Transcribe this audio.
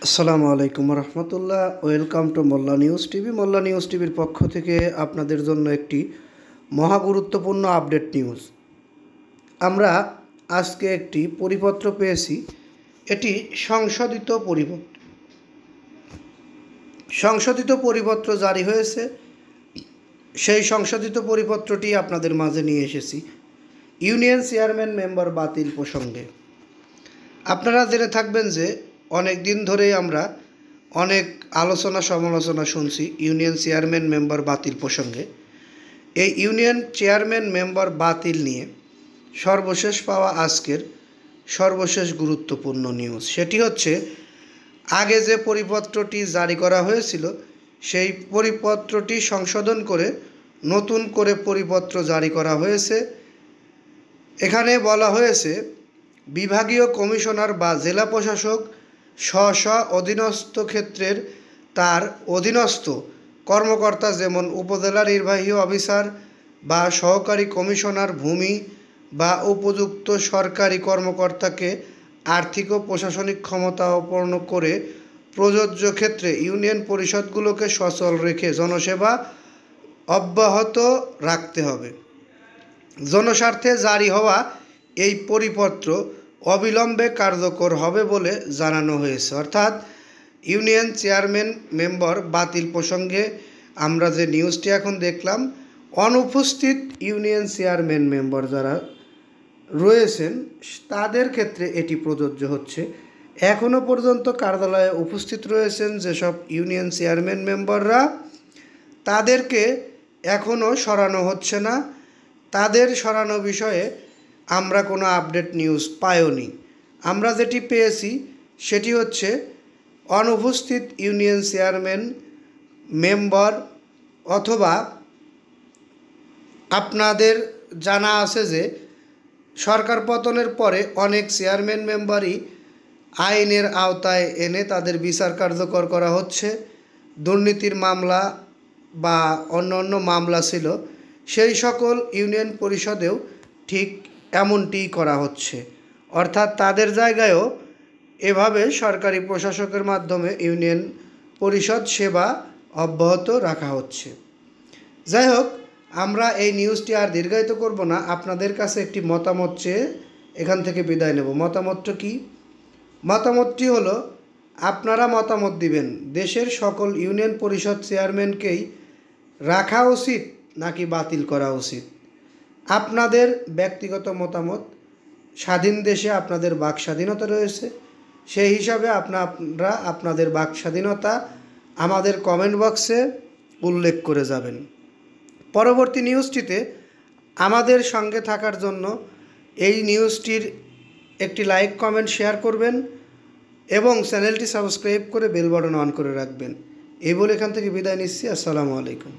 আসসালামু আলাইকুম রহমতুল্লাহ। Welcome to Molla news TV. Molla news টিভির পক্ষ থেকে আপনাদের জন্য একটি মহা গুরুত্বপূর্ণ আপডেট নিউজ। আমরা আজকে একটি পরিপত্র পেয়েছি। এটি সংশোধিত পরিপত্র জারি হয়েছে। সেই সংশোধিত পরিপত্রটি আপনাদের মাঝে নিয়ে এসেছি ইউনিয়ন চেয়ারম্যান মেম্বার বাতিল প্রসঙ্গে। আপনারা জেনে থাকবেন যে অনেক দিন ধরেই আমরা অনেক আলোচনা সমালোচনা শুনছি ইউনিয়ন চেয়ারম্যান মেম্বার বাতিল প্রসঙ্গে। এই ইউনিয়ন চেয়ারম্যান মেম্বার বাতিল নিয়ে সর্বশেষ পাওয়া আজকের সর্বশেষ গুরুত্বপূর্ণ নিউজ, সেটি হচ্ছে আগে যে পরিপত্রটি জারি করা হয়েছিল সেই পরিপত্রটি সংশোধন করে নতুন করে পরিপত্র জারি করা হয়েছে। এখানে বলা হয়েছে বিভাগীয় কমিশনার বা জেলা প্রশাসক স্ব অধীনস্থ ক্ষেত্রের তার অধীনস্থ কর্মকর্তা, যেমন উপজেলা নির্বাহী অফিসার বা সহকারী কমিশনার ভূমি বা উপযুক্ত সরকারি কর্মকর্তাকে আর্থিক ও প্রশাসনিক ক্ষমতা অর্পণ করে প্রযোজ্য ক্ষেত্রে ইউনিয়ন পরিষদগুলোকে সচল রেখে জনসেবা অব্যাহত রাখতে হবে। জনস্বার্থে জারি হওয়া এই পরিপত্র অবিলম্বে কার্যকর হবে বলে জানানো হয়েছে। অর্থাৎ ইউনিয়ন চেয়ারম্যান মেম্বার বাতিল প্রসঙ্গে আমরা যে নিউজটি এখন দেখলাম, অনুপস্থিত ইউনিয়ন চেয়ারম্যান মেম্বার যারা রয়েছেন তাদের ক্ষেত্রে এটি প্রযোজ্য হচ্ছে। এখনও পর্যন্ত কার্যালয়ে উপস্থিত রয়েছেন যেসব ইউনিয়ন চেয়ারম্যান মেম্বাররা, তাদেরকে এখনও সরানো হচ্ছে না। তাদের সরানো বিষয়ে আমরা কোনো আপডেট নিউজ পাইওনি। আমরা যেটি পেয়েছি সেটি হচ্ছে অনুপস্থিত ইউনিয়ন চেয়ারম্যান মেম্বার, অথবা আপনাদের জানা আছে যে সরকার পতনের পরে অনেক চেয়ারম্যান মেম্বারই আইনের আওতায় এনে তাদের বিচার কার্যকর করা হচ্ছে। দুর্নীতির মামলা বা অন্য মামলা ছিল, সেই সকল ইউনিয়ন পরিষদেও ঠিক এমনটিই করা হচ্ছে। অর্থাৎ তাদের জায়গায়ও এভাবে সরকারি প্রশাসকের মাধ্যমে ইউনিয়ন পরিষদ সেবা অব্যাহত রাখা হচ্ছে। যাই হোক, আমরা এই নিউজটি আর দীর্ঘায়িত করব না। আপনাদের কাছে একটি মতামত চেয়ে এখান থেকে বিদায় নেব। মতামতটা কি? মতামতটি হলো, আপনারা মতামত দিবেন দেশের সকল ইউনিয়ন পরিষদ চেয়ারম্যানকেই রাখা উচিত নাকি বাতিল করা উচিত। আপনাদের ব্যক্তিগত মতামত। স্বাধীন দেশে আপনাদের বাক স্বাধীনতা রয়েছে, সেই হিসাবে আপনারা আপনাদের বাক স্বাধীনতা আমাদের কমেন্ট বক্সে উল্লেখ করে যাবেন। পরবর্তী নিউজটিতে আমাদের সঙ্গে থাকার জন্য এই নিউজটির একটি লাইক, কমেন্ট, শেয়ার করবেন এবং চ্যানেলটি সাবস্ক্রাইব করে বেল বাটন অন করে রাখবেন। এই বলে এখান থেকে বিদায় নিচ্ছি। আসসালামু আলাইকুম।